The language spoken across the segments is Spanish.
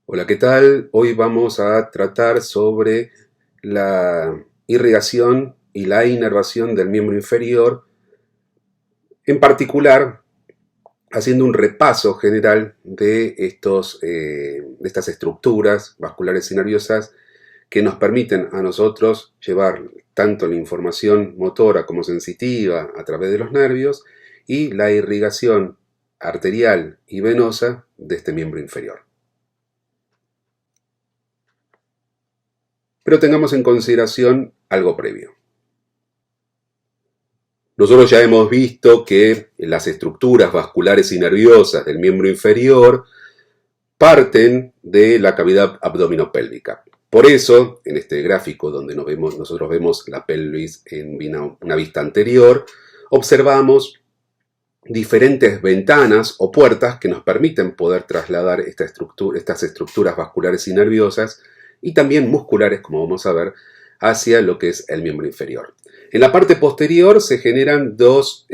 Hola, ¿qué tal? Hoy vamos a tratar sobre la irrigación y la inervación del miembro inferior, en particular haciendo un repaso general de de estas estructuras vasculares y nerviosas que nos permiten a nosotros llevar tanto la información motora como sensitiva a través de los nervios y la irrigación arterial y venosa de este miembro inferior. Pero tengamos en consideración algo previo. Nosotros ya hemos visto que las estructuras vasculares y nerviosas del miembro inferior parten de la cavidad abdominopélvica. Por eso, en este gráfico donde nosotros vemos la pelvis en una vista anterior, observamos diferentes ventanas o puertas que nos permiten poder trasladar estas estructuras vasculares y nerviosas y también musculares, como vamos a ver, hacia lo que es el miembro inferior. En la parte posterior se generan dos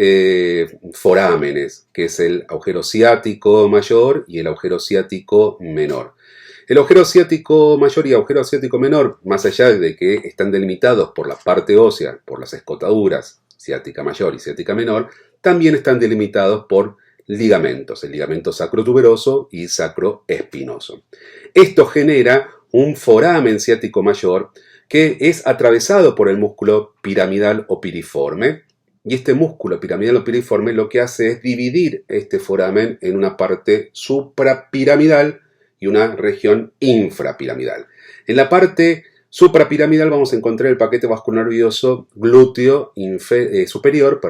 forámenes, que es el agujero ciático mayor y el agujero ciático menor. El agujero ciático mayor y agujero ciático menor, más allá de que están delimitados por la parte ósea, por las escotaduras ciática mayor y ciática menor, también están delimitados por ligamentos, el ligamento sacrotuberoso y sacroespinoso. Esto genera un foramen ciático mayor que es atravesado por el músculo piramidal o piriforme, y este músculo piramidal o piriforme lo que hace es dividir este foramen en una parte suprapiramidal y una región infrapiramidal. En la parte suprapiramidal vamos a encontrar el paquete vasculonervioso glúteo superior,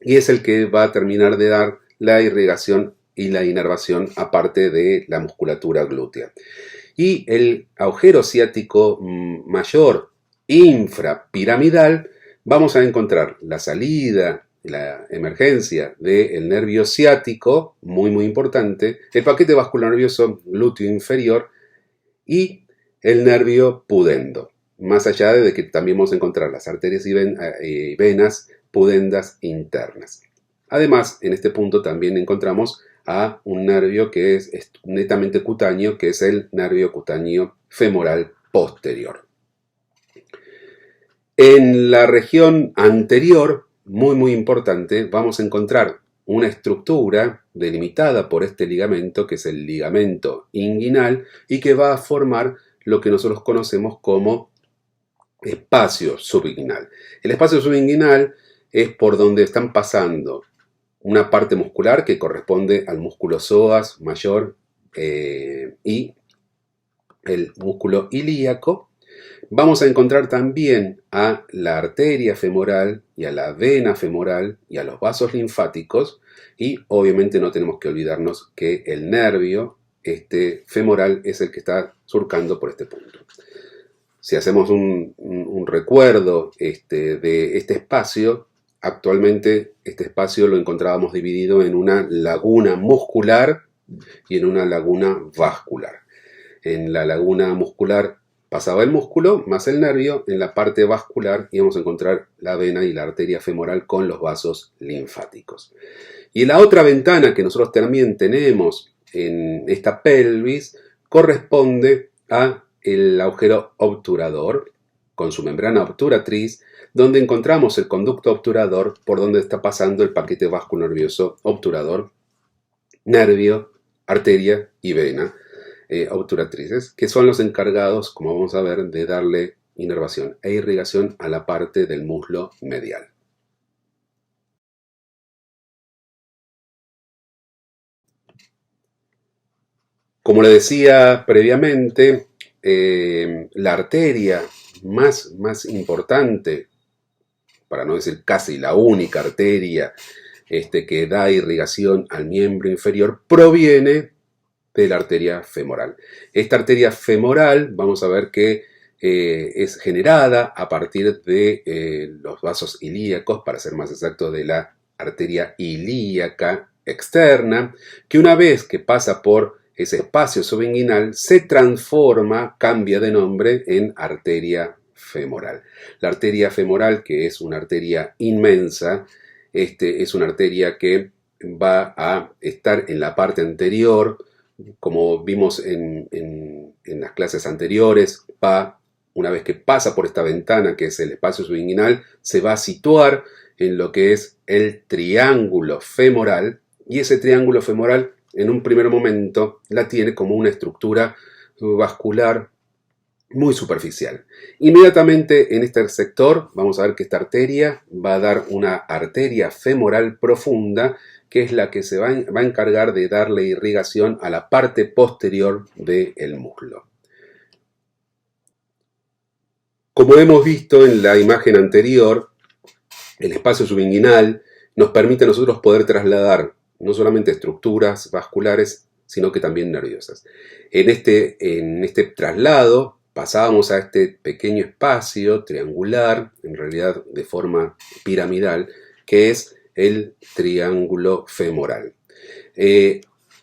y es el que va a terminar de dar la irrigación y la inervación aparte de la musculatura glútea. Y el agujero ciático mayor infrapiramidal, vamos a encontrar la salida, la emergencia del nervio ciático, muy importante, el paquete vasculonervioso glúteo inferior y el nervio pudendo, más allá de que también vamos a encontrar las arterias y venas pudendas internas. Además, en este punto también encontramos a un nervio que es netamente cutáneo, que es el nervio cutáneo femoral posterior. En la región anterior, muy importante, vamos a encontrar una estructura delimitada por este ligamento, que es el ligamento inguinal, y que va a formar lo que nosotros conocemos como espacio subinguinal. El espacio subinguinal es por donde están pasando una parte muscular que corresponde al músculo psoas mayor y el músculo ilíaco. Vamos a encontrar también a la arteria femoral y a la vena femoral y a los vasos linfáticos, y obviamente no tenemos que olvidarnos que el nervio femoral es el que está surcando por este punto. Si hacemos un recuerdo de este espacio, actualmente este espacio lo encontrábamos dividido en una laguna muscular y en una laguna vascular. En la laguna muscular pasaba el músculo más el nervio, en la parte vascular íbamos a encontrar la vena y la arteria femoral con los vasos linfáticos. Y la otra ventana que nosotros también tenemos en esta pelvis corresponde a el agujero obturador con su membrana obturatriz, donde encontramos el conducto obturador por donde está pasando el paquete vasculonervioso obturador, nervio, arteria y vena obturatrices, que son los encargados, como vamos a ver, de darle inervación e irrigación a la parte del muslo medial. Como le decía previamente, la arteria más importante, para no decir casi la única arteria que da irrigación al miembro inferior, proviene de la arteria femoral. Esta arteria femoral, vamos a ver que es generada a partir de los vasos ilíacos, para ser más exacto, de la arteria ilíaca externa, que una vez que pasa por ese espacio subinguinal, se transforma, cambia de nombre en arteria femoral. La arteria femoral, que es una arteria inmensa, es una arteria que va a estar en la parte anterior como vimos en las clases anteriores, una vez que pasa por esta ventana, que es el espacio subinguinal, se va a situar en lo que es el triángulo femoral, y ese triángulo femoral en un primer momento la tiene como una estructura vascular muy superficial. Inmediatamente en este sector vamos a ver que esta arteria va a dar una arteria femoral profunda, que es la que se va a encargar de darle irrigación a la parte posterior del muslo. Como hemos visto en la imagen anterior, el espacio subinguinal nos permite a nosotros poder trasladar no solamente estructuras vasculares, sino que también nerviosas. En este traslado pasábamos a este pequeño espacio triangular, en realidad de forma piramidal, que es el triángulo femoral.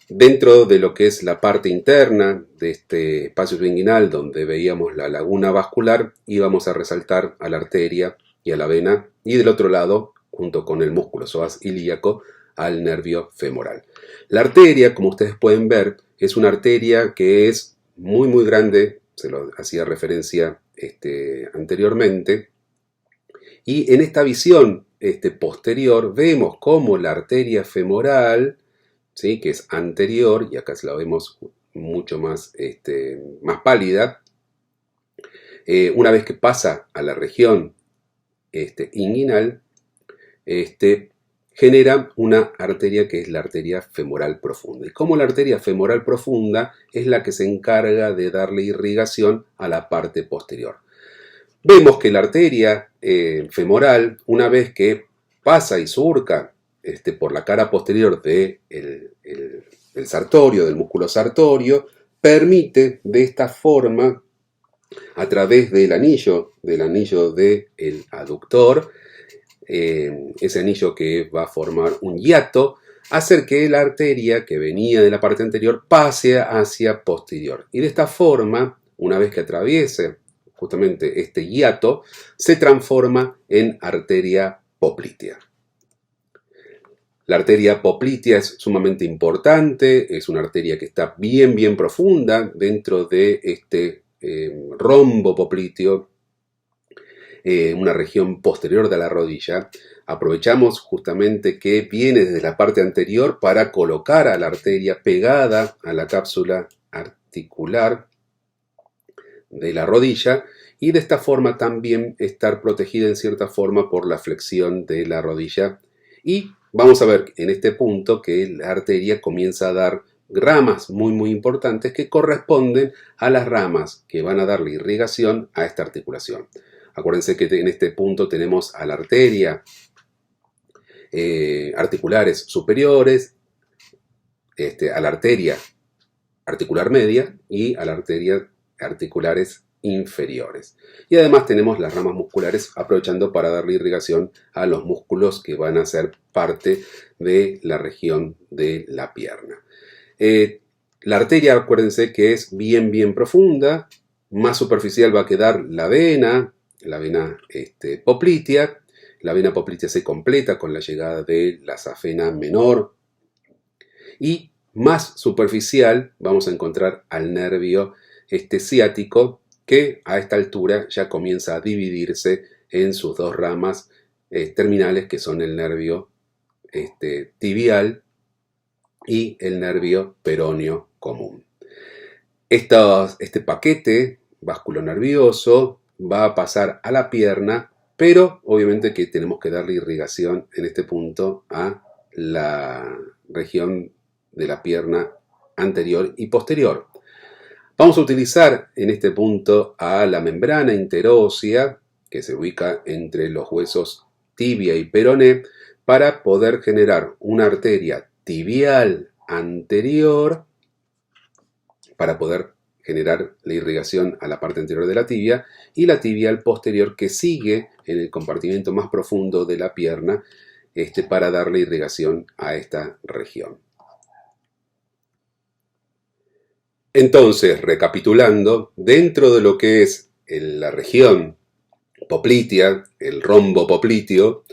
Dentro de lo que es la parte interna de este espacio subinguinal, donde veíamos la laguna vascular, íbamos a resaltar a la arteria y a la vena, y del otro lado, junto con el músculo psoas ilíaco, al nervio femoral. La arteria, como ustedes pueden ver, es una arteria que es muy muy grande, se lo hacía referencia anteriormente, y en esta visión posterior vemos cómo la arteria femoral, ¿sí?, que es anterior, y acá se la vemos mucho más pálida, una vez que pasa a la región inguinal, genera una arteria que es la arteria femoral profunda. Y como la arteria femoral profunda es la que se encarga de darle irrigación a la parte posterior. Vemos que la arteria femoral, una vez que pasa y surca por la cara posterior del sartorio, del músculo sartorio, permite de esta forma, a través del anillo del aductor, ese anillo que va a formar un hiato, hacer que la arteria que venía de la parte anterior pase hacia posterior. Y de esta forma, una vez que atraviese justamente este hiato, se transforma en arteria poplitea. La arteria poplitea es sumamente importante, es una arteria que está bien profunda dentro de este rombo popliteo, una región posterior de la rodilla. Aprovechamos justamente que viene desde la parte anterior para colocar a la arteria pegada a la cápsula articular de la rodilla, y de esta forma también estar protegida en cierta forma por la flexión de la rodilla. Y vamos a ver en este punto que la arteria comienza a dar ramas muy importantes que corresponden a las ramas que van a darle irrigación a esta articulación. Acuérdense que en este punto tenemos a la arteria articulares superiores, a la arteria articular media y a la arteria articulares inferiores. Y además tenemos las ramas musculares, aprovechando para darle irrigación a los músculos que van a ser parte de la región de la pierna. La arteria, acuérdense que es bien profunda. Más superficial va a quedar la vena poplitea. La vena poplitea se completa con la llegada de la safena menor. Y más superficial vamos a encontrar al nervio ciático, que a esta altura ya comienza a dividirse en sus dos ramas terminales, que son el nervio tibial y el nervio peroneo común. Este paquete vasculonervioso va a pasar a la pierna, pero obviamente que tenemos que darle irrigación en este punto a la región de la pierna anterior y posterior. Vamos a utilizar en este punto a la membrana interósea, que se ubica entre los huesos tibia y peroné, para poder generar una arteria tibial anterior, para poder generar la irrigación a la parte anterior de la tibia, y la tibial posterior, que sigue en el compartimento más profundo de la pierna, para darle irrigación a esta región. Entonces, recapitulando, dentro de lo que es la región poplitea, el rombo popliteo,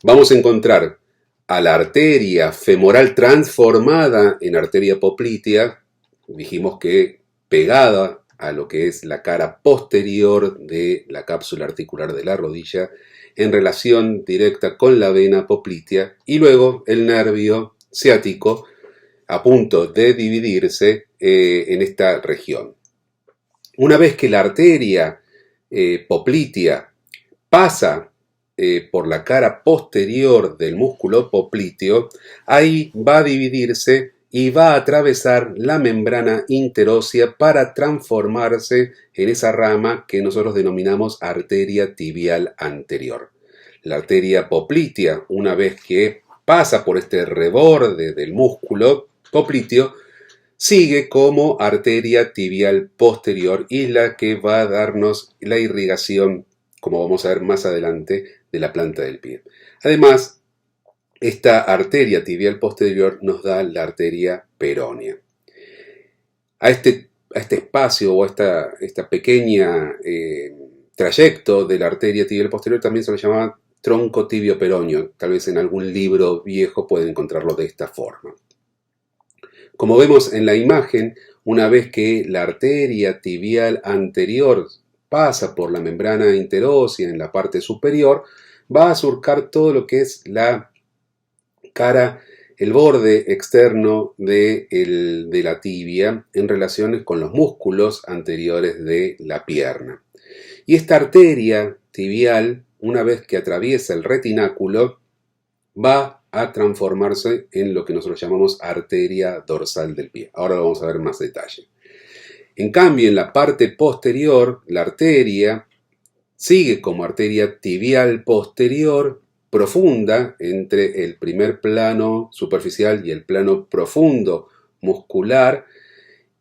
vamos a encontrar a la arteria femoral transformada en arteria poplitea, dijimos que pegada a lo que es la cara posterior de la cápsula articular de la rodilla, en relación directa con la vena poplitea, y luego el nervio ciático a punto de dividirse en esta región. Una vez que la arteria poplitea pasa por la cara posterior del músculo popliteo, ahí va a dividirse y va a atravesar la membrana interósea para transformarse en esa rama que nosotros denominamos arteria tibial anterior. La arteria poplitea, una vez que pasa por este reborde del músculo popliteo, sigue como arteria tibial posterior y la que va a darnos la irrigación, como vamos a ver más adelante, de la planta del pie. Además, esta arteria tibial posterior nos da la arteria peronea. A este espacio o a esta pequeña trayecto de la arteria tibial posterior también se le llama tronco tibio peroneo. Tal vez en algún libro viejo pueden encontrarlo de esta forma. Como vemos en la imagen, una vez que la arteria tibial anterior pasa por la membrana interósea en la parte superior, va a surcar todo lo que es la cara, el borde externo de la tibia en relación con los músculos anteriores de la pierna. Y esta arteria tibial, una vez que atraviesa el retináculo, va a transformarse en lo que nosotros llamamos arteria dorsal del pie. Ahora vamos a ver más detalle. En cambio, en la parte posterior, la arteria sigue como arteria tibial posterior, profunda, entre el primer plano superficial y el plano profundo muscular,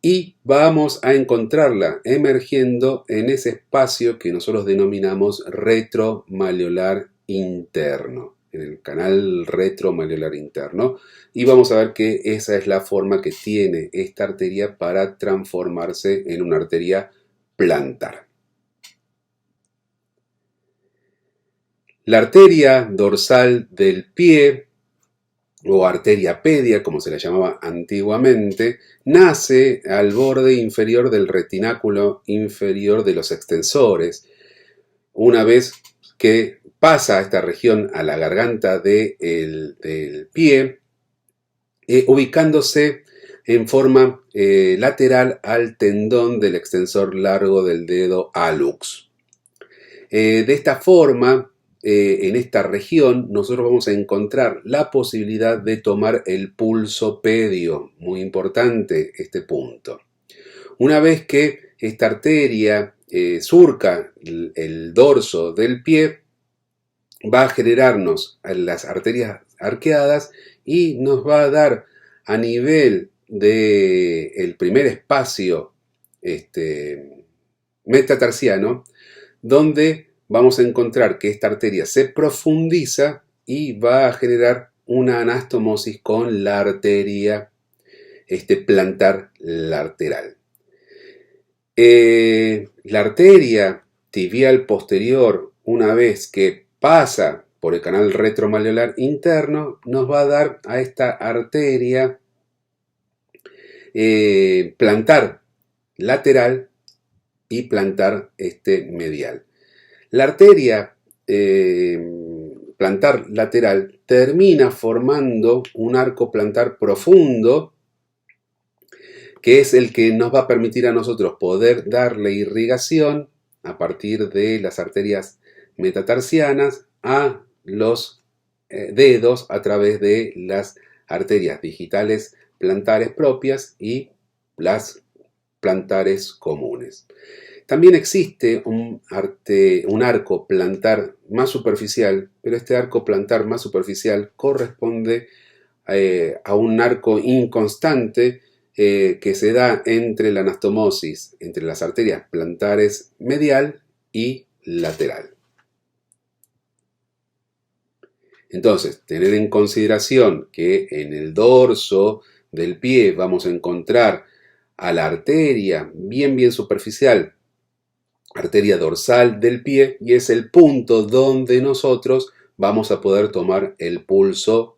y vamos a encontrarla emergiendo en ese espacio que nosotros denominamos retromalleolar interno, en el canal retromalleolar interno, y vamos a ver que esa es la forma que tiene esta arteria para transformarse en una arteria plantar. La arteria dorsal del pie, o arteria pedia, como se la llamaba antiguamente, nace al borde inferior del retináculo inferior de los extensores. Una vez que pasa a esta región, a la garganta del pie, ubicándose en forma lateral al tendón del extensor largo del dedo hallux. De esta forma, en esta región, nosotros vamos a encontrar la posibilidad de tomar el pulso pedio. Muy importante este punto. Una vez que esta arteria surca el dorso del pie, va a generarnos las arterias arqueadas y nos va a dar a nivel del primer espacio metatarsiano, donde vamos a encontrar que esta arteria se profundiza y va a generar una anastomosis con la arteria plantar lateral. La arteria tibial posterior, una vez que pasa por el canal retromalleolar interno, nos va a dar a esta arteria plantar lateral y plantar medial. La arteria plantar lateral termina formando un arco plantar profundo, que es el que nos va a permitir a nosotros poder darle irrigación a partir de las arterias metatarsianas a los dedos a través de las arterias digitales plantares propias y las plantares comunes. También existe un arco plantar más superficial, pero este arco plantar más superficial corresponde a un arco inconstante que se da entre la anastomosis, entre las arterias plantares medial y lateral. Entonces, tener en consideración que en el dorso del pie vamos a encontrar a la arteria bien superficial, arteria dorsal del pie, y es el punto donde nosotros vamos a poder tomar el pulso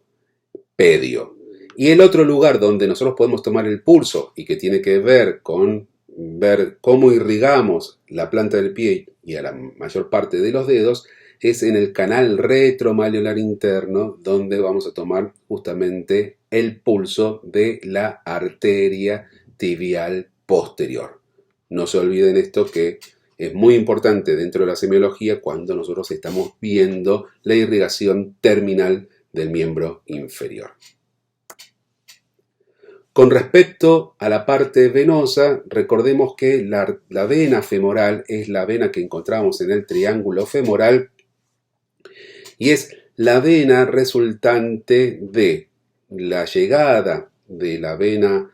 pedio. Y el otro lugar donde nosotros podemos tomar el pulso y que tiene que ver con ver cómo irrigamos la planta del pie y a la mayor parte de los dedos es en el canal retromalleolar interno, donde vamos a tomar justamente el pulso de la arteria tibial posterior. No se olviden esto, que es muy importante dentro de la semiología cuando nosotros estamos viendo la irrigación terminal del miembro inferior. Con respecto a la parte venosa, recordemos que la vena femoral es la vena que encontramos en el triángulo femoral y es la vena resultante de la llegada de la vena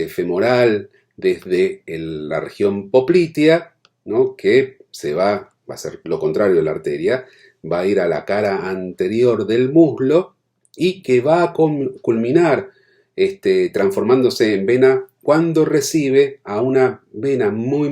femoral desde la región poplitea, ¿no? Que va a ser lo contrario de la arteria, va a ir a la cara anterior del muslo y que va a culminar transformándose en vena cuando recibe a una vena muy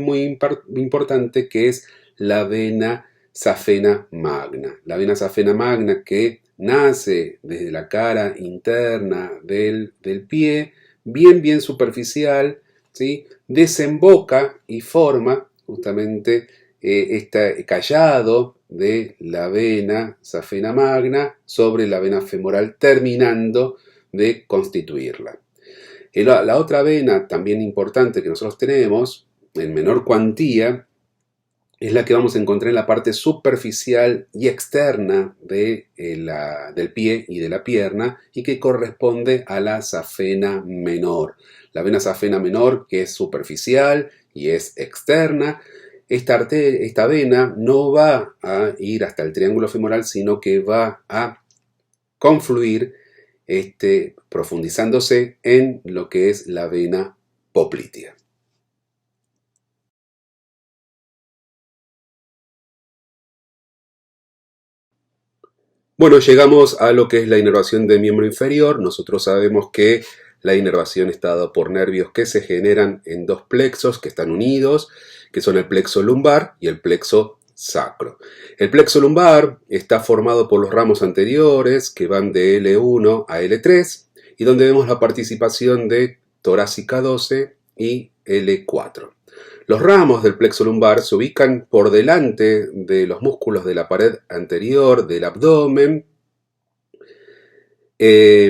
importante, que es la vena safena magna. La vena safena magna, que nace desde la cara interna del pie, bien superficial, ¿sí? Desemboca y forma justamente este callado de la vena safena magna sobre la vena femoral, terminando de constituirla. La otra vena también importante que nosotros tenemos, en menor cuantía, es la que vamos a encontrar en la parte superficial y externa del pie y de la pierna, y que corresponde a la safena menor. La vena safena menor, que es superficial y es externa, esta vena no va a ir hasta el triángulo femoral, sino que va a confluir profundizándose en lo que es la vena poplitea. Bueno, llegamos a lo que es la inervación del miembro inferior. Nosotros sabemos que la inervación está dada por nervios que se generan en dos plexos que están unidos, que son el plexo lumbar y el plexo sacro. El plexo lumbar está formado por los ramos anteriores que van de L1 a L3 y donde vemos la participación de torácica 12 y L4. Los ramos del plexo lumbar se ubican por delante de los músculos de la pared anterior del abdomen e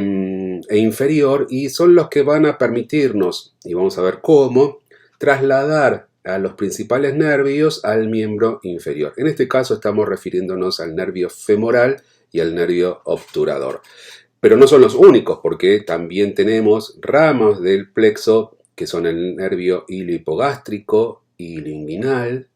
inferior, y son los que van a permitirnos, y vamos a ver cómo, trasladar a los principales nervios al miembro inferior. En este caso estamos refiriéndonos al nervio femoral y al nervio obturador. Pero no son los únicos, porque también tenemos ramos del plexo que son el nervio iliohipogástrico, ilioinguinal,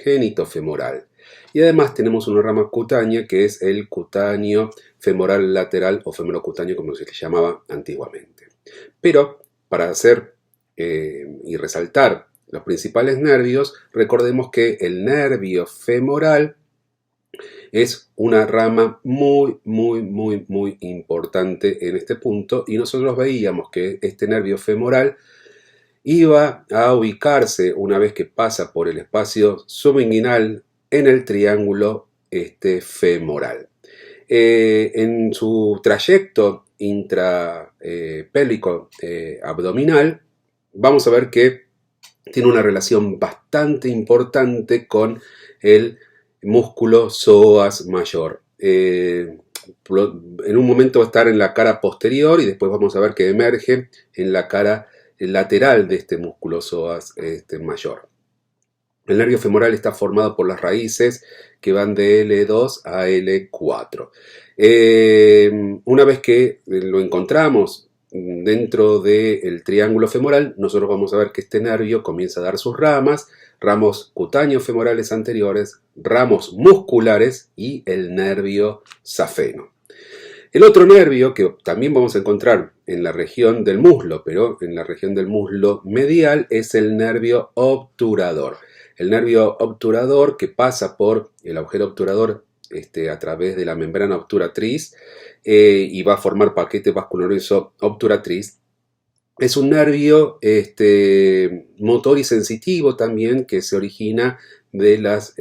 genitofemoral. Y además tenemos una rama cutánea que es el cutáneo femoral lateral o femorocutáneo, como se le llamaba antiguamente. Pero para hacer y resaltar los principales nervios, recordemos que el nervio femoral es una rama muy importante en este punto, y nosotros veíamos que este nervio femoral iba a ubicarse, una vez que pasa por el espacio subinguinal, en el triángulo femoral. En su trayecto intrapélvico abdominal, vamos a ver que tiene una relación bastante importante con el músculo psoas mayor. En un momento va a estar en la cara posterior y después vamos a ver que emerge en la cara lateral de este músculo psoas mayor. El nervio femoral está formado por las raíces que van de L2 a L4. Una vez que lo encontramos dentro del triángulo femoral, nosotros vamos a ver que este nervio comienza a dar sus ramas, ramos cutáneos femorales anteriores, ramos musculares y el nervio safeno. El otro nervio que también vamos a encontrar en la región del muslo, pero en la región del muslo medial, es el nervio obturador. El nervio obturador, que pasa por el agujero obturador a través de la membrana obturatriz y va a formar paquete vasculoso obturatriz, es un nervio motor y sensitivo también, que se origina de las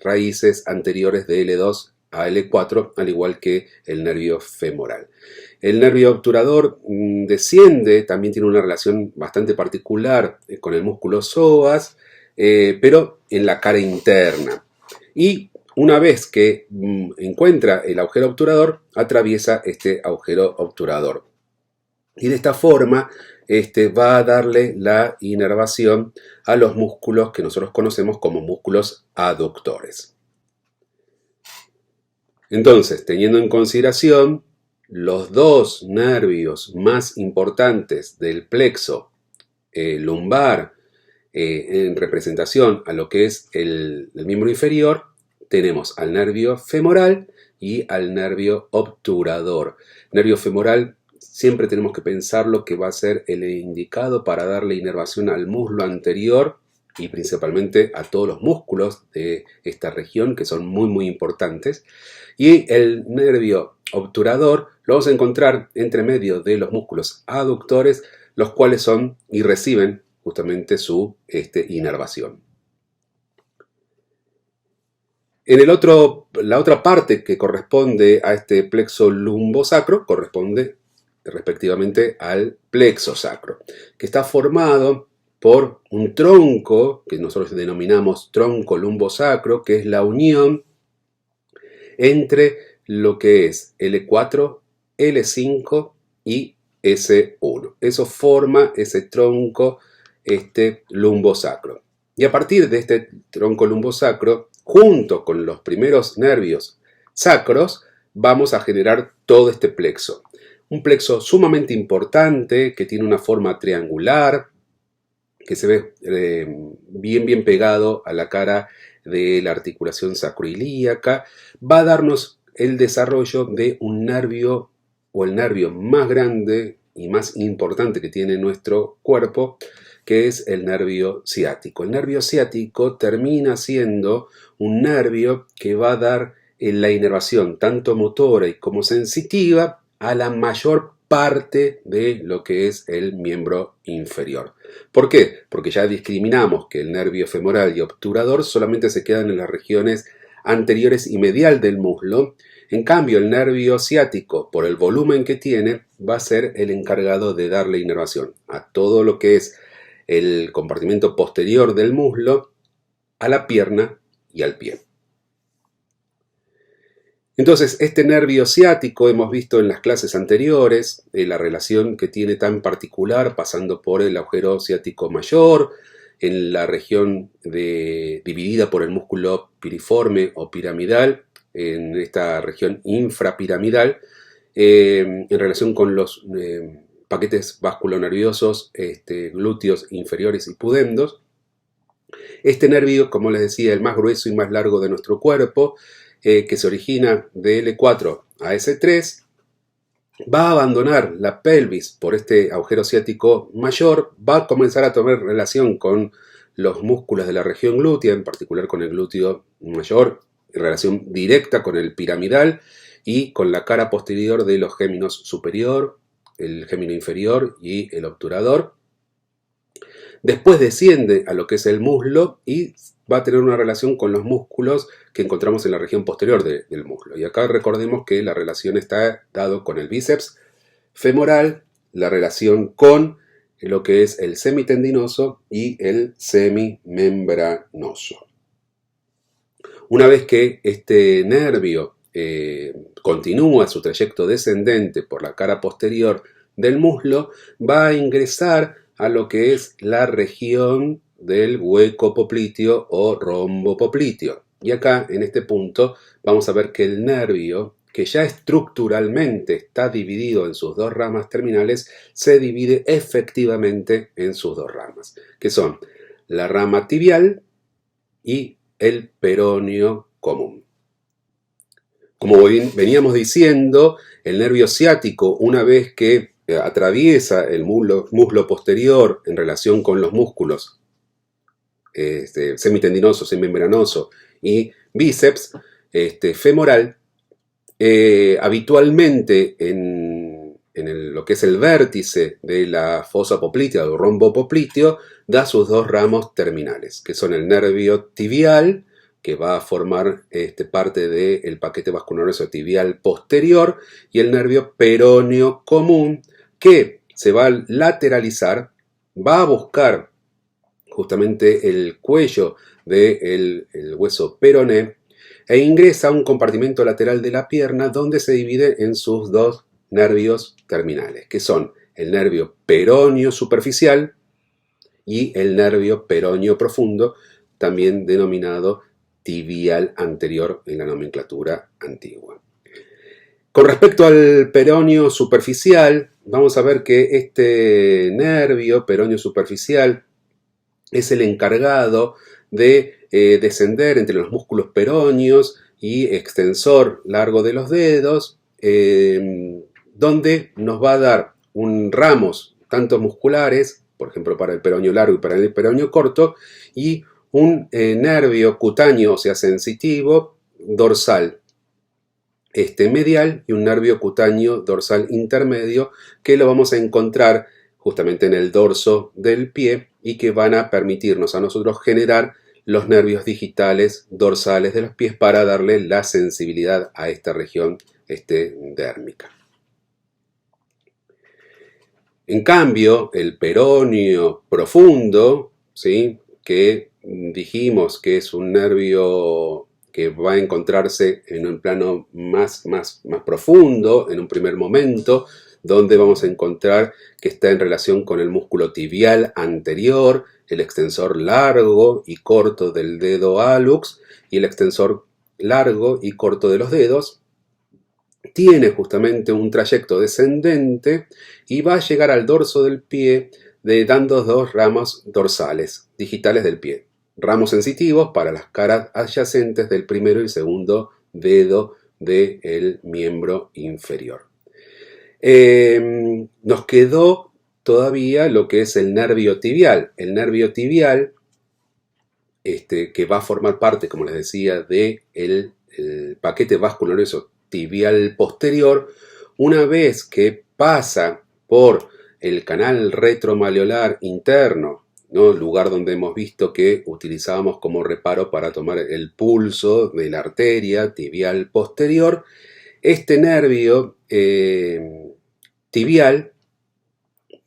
raíces anteriores de L2 a L4, al igual que el nervio femoral. El nervio obturador desciende, también tiene una relación bastante particular con el músculo psoas, pero en la cara interna. Y una vez que encuentra el agujero obturador, atraviesa este agujero obturador. Y de esta forma va a darle la inervación a los músculos que nosotros conocemos como músculos aductores. Entonces, teniendo en consideración los dos nervios más importantes del plexo lumbar en representación a lo que es el miembro inferior, tenemos al nervio femoral y al nervio obturador. Nervio femoral siempre tenemos que pensarlo que va a ser el indicado para darle inervación al muslo anterior y principalmente a todos los músculos de esta región que son muy importantes. Y el nervio obturador lo vamos a encontrar entre medio de los músculos aductores, los cuales son y reciben justamente su inervación. La otra parte que corresponde a este plexo lumbosacro corresponde respectivamente al plexo sacro, que está formado por un tronco que nosotros denominamos tronco lumbosacro, que es la unión entre lo que es L4, L5 y S1. Eso forma ese tronco lumbosacro. Y a partir de este tronco lumbosacro, junto con los primeros nervios sacros, vamos a generar todo este plexo. Un plexo sumamente importante que tiene una forma triangular, que se ve bien pegado a la cara de la articulación sacroilíaca, va a darnos el desarrollo de un nervio o el nervio más grande y más importante que tiene nuestro cuerpo, que es el nervio ciático. El nervio ciático termina siendo un nervio que va a dar la inervación tanto motora y como sensitiva a la mayor parte de lo que es el miembro inferior. ¿Por qué? Porque ya discriminamos que el nervio femoral y obturador solamente se quedan en las regiones anteriores y medial del muslo. En cambio, el nervio ciático, por el volumen que tiene, va a ser el encargado de darle inervación a todo lo que es el compartimento posterior del muslo, a la pierna y al pie. Entonces, este nervio ciático hemos visto en las clases anteriores la relación que tiene tan particular pasando por el agujero ciático mayor, en la región dividida por el músculo piriforme o piramidal, en esta región infrapiramidal, en relación con los paquetes vasculonerviosos, glúteos inferiores y pudendos. Este nervio, como les decía, el más grueso y más largo de nuestro cuerpo, que se origina de L4 a S3, va a abandonar la pelvis por este agujero ciático mayor, va a comenzar a tomar relación con los músculos de la región glútea, en particular con el glúteo mayor, en relación directa con el piramidal y con la cara posterior de los géminos superior, el gémino inferior y el obturador. Después desciende a lo que es el muslo y va a tener una relación con los músculos que encontramos en la región posterior del muslo. Y acá recordemos que la relación está dado con el bíceps femoral, la relación con lo que es el semitendinoso y el semimembranoso. Una vez que este nervio continúa su trayecto descendente por la cara posterior del muslo, va a ingresar a lo que es la región del hueco popliteo o rombo popliteo. Y acá, en este punto, vamos a ver que el nervio, que ya estructuralmente está dividido en sus dos ramas terminales, se divide efectivamente en sus dos ramas, que son la rama tibial y el peroneo común. Como veníamos diciendo, el nervio ciático, una vez que atraviesa el muslo posterior en relación con los músculos semitendinoso, semimembranoso y bíceps femoral, habitualmente en lo que es el vértice de la fosa poplitea o rombo popliteo, da sus dos ramos terminales, que son el nervio tibial, que va a formar parte del paquete vascular tibial posterior, y el nervio peroneo común, que se va a lateralizar, va a buscar justamente el cuello del hueso peroné e ingresa a un compartimento lateral de la pierna donde se divide en sus dos nervios terminales, que son el nervio peroneo superficial y el nervio peroneo profundo, también denominado tibial anterior en la nomenclatura antigua. Con respecto al peroneo superficial, vamos a ver que este nervio peroneo superficial es el encargado de descender entre los músculos peróneos y extensor largo de los dedos, donde nos va a dar ramos tanto musculares, por ejemplo para el peroneo largo y para el peroneo corto, y un nervio cutáneo, o sea sensitivo, dorsal medial, y un nervio cutáneo dorsal intermedio, que lo vamos a encontrar justamente en el dorso del pie y que van a permitirnos a nosotros generar los nervios digitales dorsales de los pies para darle la sensibilidad a esta región dérmica. En cambio, el peroneo profundo, ¿sí?, que dijimos que es un nervio que va a encontrarse en un plano más profundo en un primer momento, donde vamos a encontrar que está en relación con el músculo tibial anterior, el extensor largo y corto del dedo hallux y el extensor largo y corto de los dedos. Tiene justamente un trayecto descendente y va a llegar al dorso del pie dando dos ramos dorsales digitales del pie. Ramos sensitivos para las caras adyacentes del primero y segundo dedo del miembro inferior. Nos quedó todavía lo que es el nervio tibial. El nervio tibial, que va a formar parte, como les decía, del paquete vascular tibial posterior, una vez que pasa por el canal retromaleolar interno, ¿no?, lugar donde hemos visto que utilizábamos como reparo para tomar el pulso de la arteria tibial posterior, este nervio tibial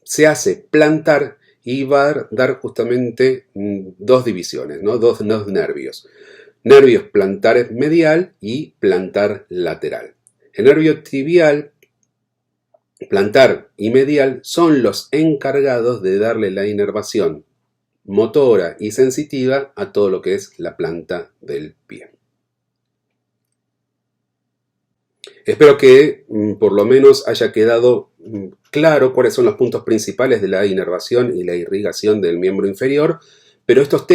se hace plantar y va a dar justamente dos divisiones, ¿no?, dos nervios. Nervios plantares medial y plantar lateral. El nervio tibial, plantar y medial son los encargados de darle la inervación motora y sensitiva a todo lo que es la planta del pie. Espero que por lo menos haya quedado claro cuáles son los puntos principales de la inervación y la irrigación del miembro inferior, pero estos